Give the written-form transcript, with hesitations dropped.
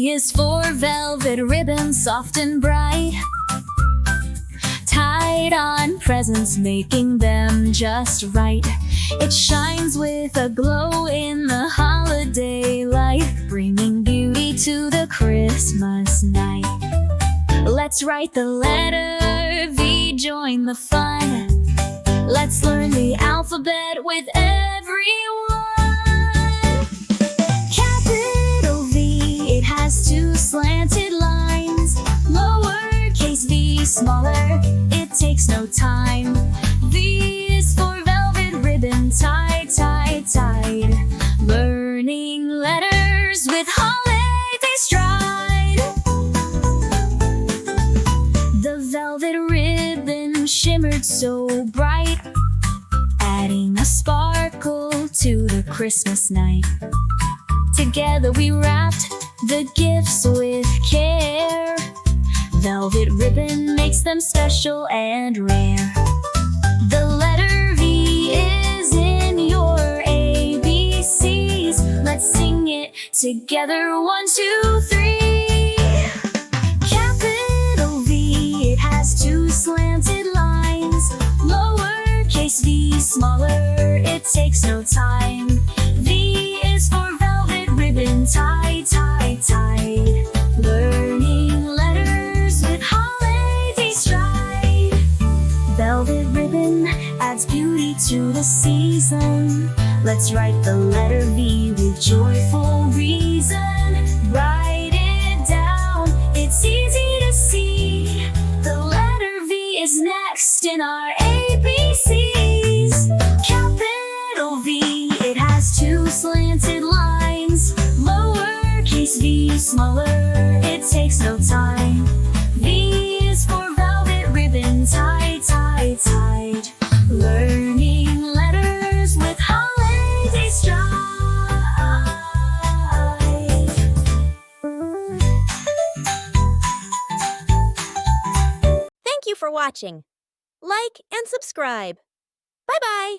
V is for velvet ribbon, soft and bright, tied on presents, making them just right. It shines with a glow in the holiday light, bringing beauty to the Christmas night. Let's write the letter V, join the fun. Let's learn the alphabet with everyone. Capital V, it has two slanted lines. Lowercase v, smaller, it takes no time. V is for velvet ribbon, tied, tied, tied. Learning letters with holiday stride. The velvet ribbon shimmered so bright, adding a sparkle to the Christmas night. Together we wrapped the gifts with care. Velvet ribbon makes them special and rare. The letter V is in your ABCs. Let's sing it together, 1, 2, 3. Capital V, it has two slanted lines. Lowercase v, smaller, it takes no time. V is for velvet ribbon, tied, tied, tied. Learning letters with holiday stride. Velvet ribbon adds beauty to the season. Let's write the letter V with joyful reason. Write it down, it's easy to see. The letter V is next in our ABCs. Capital V, it has two slanted lines. Lowercase v, smaller, it takes no time. V is for velvet ribbon, tied, tied, tied. Learning letters with holiday stride. Thank you for watching. Like and subscribe. Bye-bye.